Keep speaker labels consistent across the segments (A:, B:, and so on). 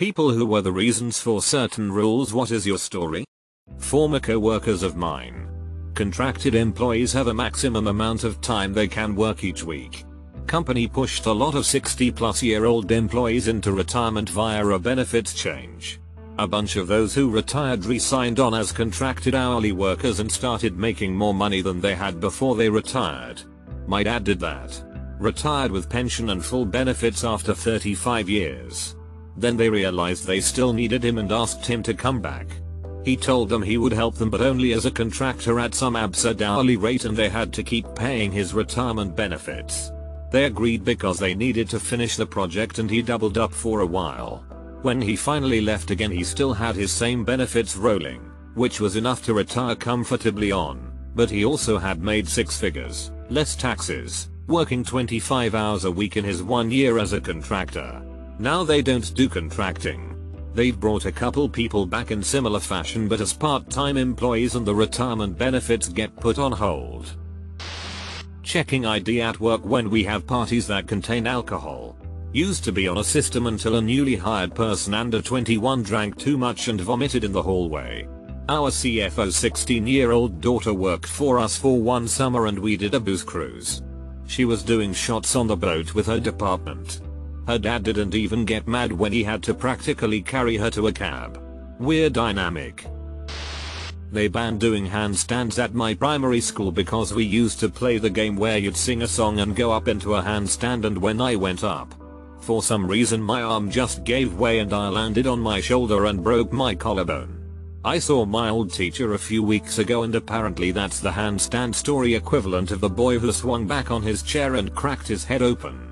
A: People who were the reasons for certain rules. What is your story? Former co-workers of mine. Contracted employees have a maximum amount of time they can work each week. Company pushed a lot of 60-plus-year-old employees into retirement via a benefits change. A bunch of those who retired re-signed on as contracted hourly workers and started making more money than they had before they retired. My dad did that. Retired with pension and full benefits after 35 years. Then they realized they still needed him and asked him to come back. He told them he would help them, but only as a contractor at some absurd hourly rate, and they had to keep paying his retirement benefits. They agreed because they needed to finish the project, and he doubled up for a while. When he finally left again, he still had his same benefits rolling, which was enough to retire comfortably on, but he also had made 6 figures, less taxes, working 25 hours a week in his 1 year as a contractor. Now they don't do contracting. They've brought a couple people back in similar fashion, but as part-time employees, and the retirement benefits get put on hold. Checking ID at work when we have parties that contain alcohol. Used to be on a system until a newly hired person under 21 drank too much and vomited in the hallway. Our CFO's 16-year-old daughter worked for us for one summer and we did a booze cruise. She was doing shots on the boat with her department. Her dad didn't even get mad when he had to practically carry her to a cab. We're dynamic. They banned doing handstands at my primary school because we used to play the game where you'd sing a song and go up into a handstand, and when I went up, for some reason my arm just gave way and I landed on my shoulder and broke my collarbone. I saw my old teacher a few weeks ago, and apparently that's the handstand story equivalent of the boy who swung back on his chair and cracked his head open.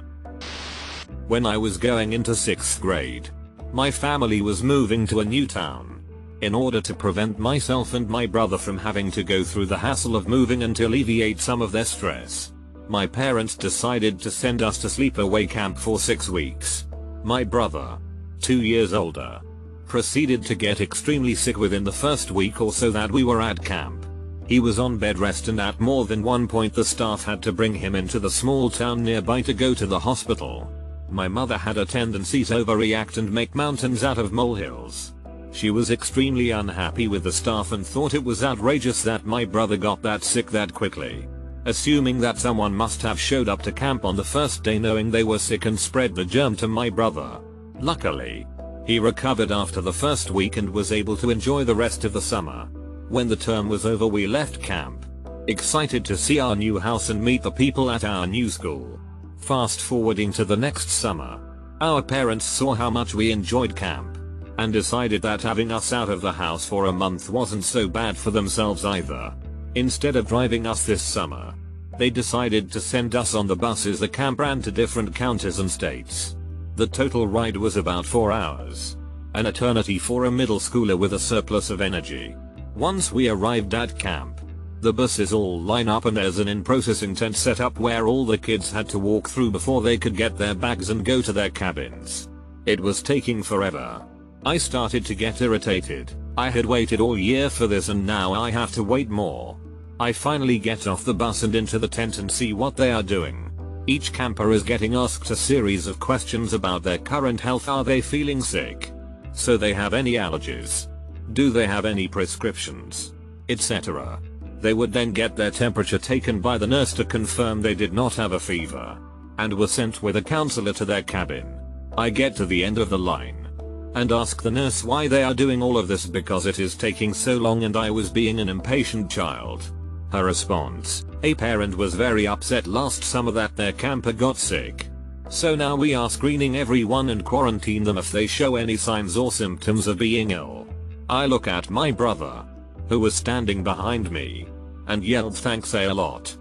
A: When I was going into 6th grade, my family was moving to a new town. In order to prevent myself and my brother from having to go through the hassle of moving and to alleviate some of their stress, my parents decided to send us to sleepaway camp for 6 weeks. My brother, 2 years older, proceeded to get extremely sick within the first week or so that we were at camp. He was on bed rest, and at more than one point the staff had to bring him into the small town nearby to go to the hospital. My mother had a tendency to overreact and make mountains out of molehills. She was extremely unhappy with the staff and thought it was outrageous that my brother got that sick that quickly. Assuming that someone must have showed up to camp on the first day knowing they were sick and spread the germ to my brother. Luckily, he recovered after the first week and was able to enjoy the rest of the summer. When the term was over, we left camp, excited to see our new house and meet the people at our new school. Fast forwarding to the next summer, our parents saw how much we enjoyed camp, and decided that having us out of the house for a month wasn't so bad for themselves either. Instead of driving us this summer, they decided to send us on the buses the camp ran to different counties and states. The total ride was about 4 hours. An eternity for a middle schooler with a surplus of energy. Once we arrived at camp, the buses all line up and there's an in-processing tent set up where all the kids had to walk through before they could get their bags and go to their cabins. It was taking forever. I started to get irritated. I had waited all year for this and now I have to wait more. I finally get off the bus and into the tent and see what they are doing. Each camper is getting asked a series of questions about their current health. Are they feeling sick? So they have any allergies? Do they have any prescriptions? Etc. They would then get their temperature taken by the nurse to confirm they did not have a fever, and were sent with a counselor to their cabin. I get to the end of the line and ask the nurse why they are doing all of this because it is taking so long and I was being an impatient child. Her response: a parent was very upset last summer that their camper got sick. So now we are screening everyone and quarantine them if they show any signs or symptoms of being ill. I look at my brother, who was standing behind me, and yelled thanks a lot.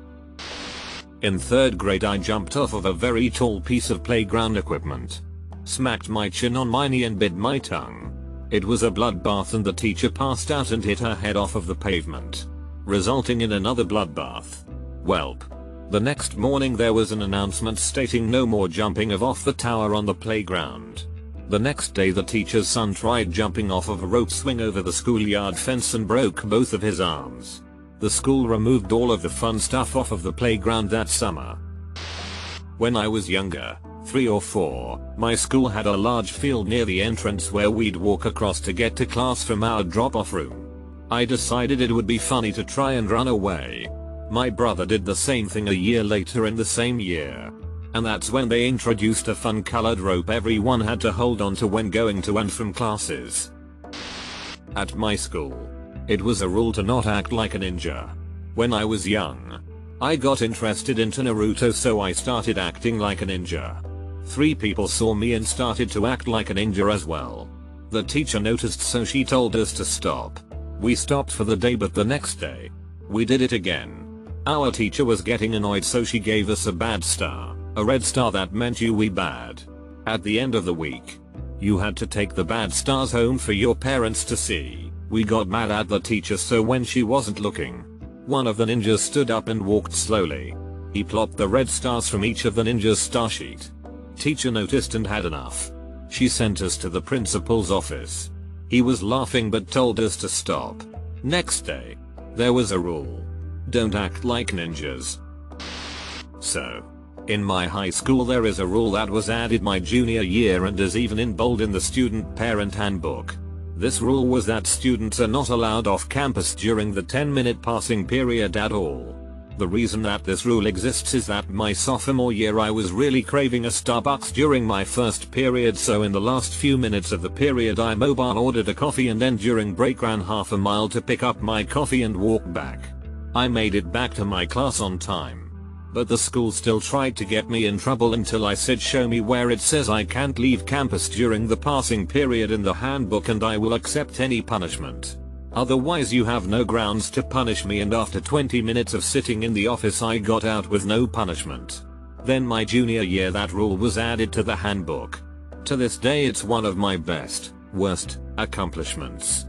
A: In 3rd grade I jumped off of a very tall piece of playground equipment, smacked my chin on my knee and bit my tongue. It was a bloodbath and the teacher passed out and hit her head off of the pavement, resulting in another bloodbath. Welp. The next morning there was an announcement stating no more jumping off the tower on the playground. The next day the teacher's son tried jumping off of a rope swing over the schoolyard fence and broke both of his arms. The school removed all of the fun stuff off of the playground that summer. When I was younger, 3 or 4, my school had a large field near the entrance where we'd walk across to get to class from our drop-off room. I decided it would be funny to try and run away. My brother did the same thing a year later in the same year. And that's when they introduced a fun colored rope everyone had to hold on to when going to and from classes. At my school, it was a rule to not act like a ninja. When I was young, I got interested into Naruto, so I started acting like a ninja. 3 people saw me and started to act like a ninja as well. The teacher noticed, so she told us to stop. We stopped for the day, but the next day, we did it again. Our teacher was getting annoyed, so she gave us a bad star, a red star that meant you were bad. At the end of the week, you had to take the bad stars home for your parents to see. We got mad at the teacher, so when she wasn't looking, one of the ninjas stood up and walked slowly. He plopped the red stars from each of the ninjas' star sheet. Teacher noticed and had enough. She sent us to the principal's office. He was laughing but told us to stop. Next day, there was a rule. Don't act like ninjas. So, in my high school there is a rule that was added my junior year and is even in bold in the student parent handbook. This rule was that students are not allowed off campus during the 10-minute passing period at all. The reason that this rule exists is that my sophomore year I was really craving a Starbucks during my first period, so in the last few minutes of the period I mobile ordered a coffee and then during break ran half a mile to pick up my coffee and walk back. I made it back to my class on time. But the school still tried to get me in trouble until I said, show me where it says I can't leave campus during the passing period in the handbook and I will accept any punishment. Otherwise you have no grounds to punish me, and after 20 minutes of sitting in the office I got out with no punishment. Then my junior year that rule was added to the handbook. To this day it's one of my worst accomplishments.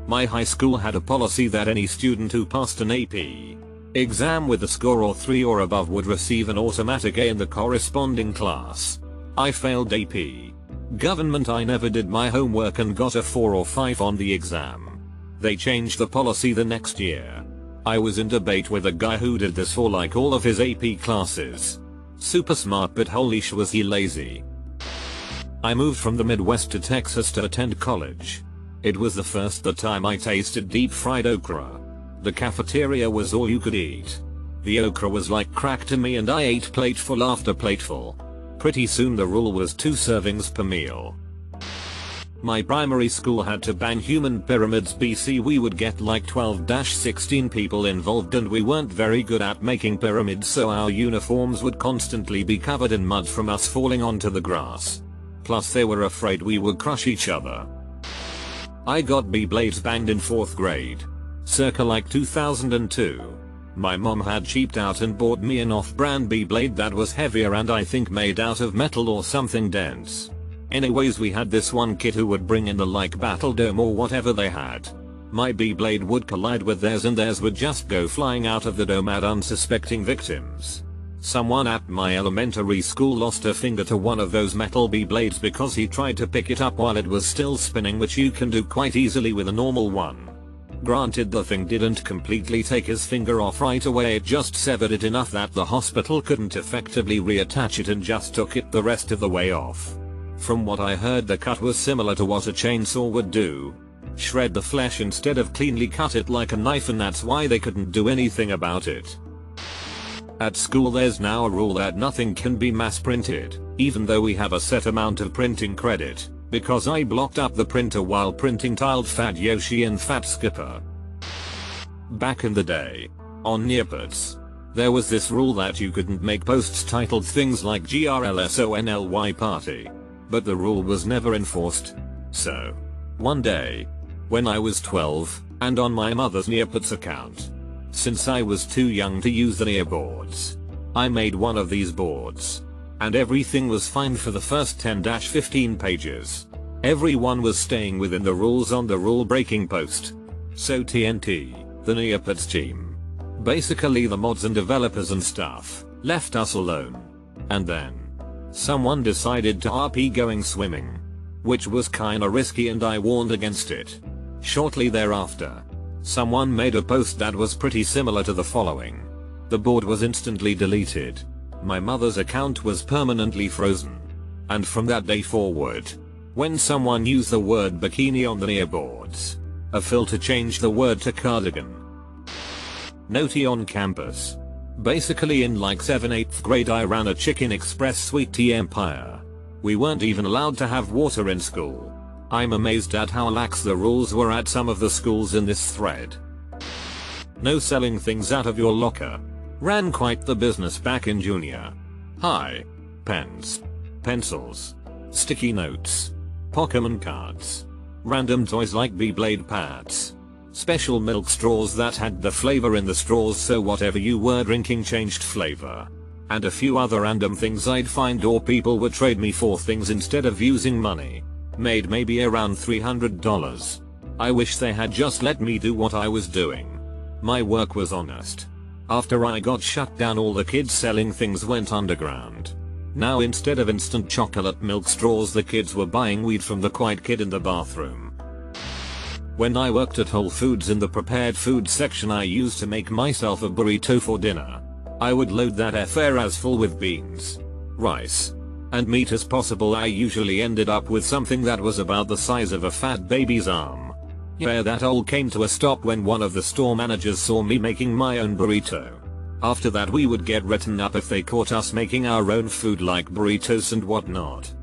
A: My high school had a policy that any student who passed an AP exam with a score of 3 or above would receive an automatic A in the corresponding class. I failed AP Government. I never did my homework and got a 4 or 5 on the exam. They changed the policy the next year. I was in debate with a guy who did this for like all of his AP classes. Super smart, but holy sh was he lazy. I moved from the Midwest to Texas to attend college. It was the first time I tasted deep fried okra. The cafeteria was all you could eat. The okra was like crack to me and I ate plateful after plateful. Pretty soon the rule was 2 servings per meal. My primary school had to ban human pyramids BC. We would get like 12-16 people involved and we weren't very good at making pyramids, so our uniforms would constantly be covered in mud from us falling onto the grass. Plus they were afraid we would crush each other. I got B-blades banged in 4th grade. Circa like 2002. My mom had cheaped out and bought me an off-brand B-blade that was heavier and I think made out of metal or something dense. Anyways, we had this one kid who would bring in the like battle dome or whatever they had. My B-blade would collide with theirs and theirs would just go flying out of the dome at unsuspecting victims. Someone at my elementary school lost a finger to one of those metal B-blades because he tried to pick it up while it was still spinning, which you can do quite easily with a normal one. Granted, the thing didn't completely take his finger off right away, it just severed it enough that the hospital couldn't effectively reattach it and just took it the rest of the way off. From what I heard, the cut was similar to what a chainsaw would do. Shred the flesh instead of cleanly cut it like a knife, and that's why they couldn't do anything about it. At school there's now a rule that nothing can be mass printed, even though we have a set amount of printing credit. Because I blocked up the printer while printing tiled Fat Yoshi and Fat Skipper. Back in the day, on Neopets, there was this rule that you couldn't make posts titled things like GRLSONLY party. But the rule was never enforced. So, one day, when I was 12, and on my mother's Neopets account, since I was too young to use the Neoboards, I made one of these boards. And everything was fine for the first 10-15 pages. Everyone was staying within the rules on the rule breaking post. So TNT, the Neopets team, basically the mods and developers and stuff, left us alone. And then someone decided to RP going swimming, which was kinda risky and I warned against it. Shortly thereafter, someone made a post that was pretty similar to the following. The board was instantly deleted. My mother's account was permanently frozen. And from that day forward, when someone used the word bikini on the nearboards, a filter changed the word to cardigan. Naughty on campus. Basically in like 7th grade I ran a Chicken Express sweet tea empire. We weren't even allowed to have water in school. I'm amazed at how lax the rules were at some of the schools in this thread. No selling things out of your locker. Ran quite the business back in junior high. Pens, pencils, sticky notes, Pokemon cards, random toys like Beyblade pads, special milk straws that had the flavor in the straws so whatever you were drinking changed flavor, and a few other random things I'd find or people would trade me for things instead of using money. Made maybe around $300. I wish they had just let me do what I was doing. My work was honest. After I got shut down all the kids selling things went underground. Now instead of instant chocolate milk straws the kids were buying weed from the quiet kid in the bathroom. When I worked at Whole Foods in the prepared food section I used to make myself a burrito for dinner. I would load that affair as full with beans, rice, and meat as possible. I usually ended up with something that was about the size of a fat baby's arm. Yeah, that all came to a stop when one of the store managers saw me making my own burrito. After that we would get written up if they caught us making our own food like burritos and whatnot.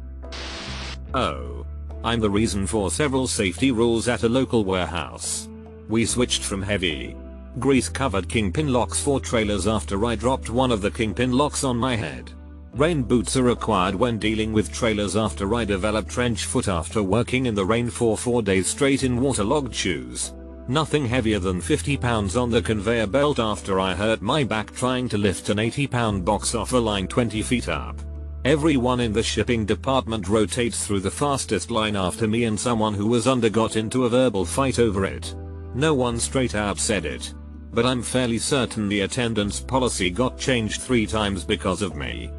A: Oh. I'm the reason for several safety rules at a local warehouse. We switched from heavy, grease-covered kingpin locks for trailers after I dropped one of the kingpin locks on my head. Rain boots are required when dealing with trailers after I developed trench foot after working in the rain for 4 days straight in waterlogged shoes. Nothing heavier than 50 pounds on the conveyor belt after I hurt my back trying to lift an 80-pound box off a line 20 feet up. Everyone in the shipping department rotates through the fastest line after me and someone who was under got into a verbal fight over it. No one straight out said it, but I'm fairly certain the attendance policy got changed 3 times because of me.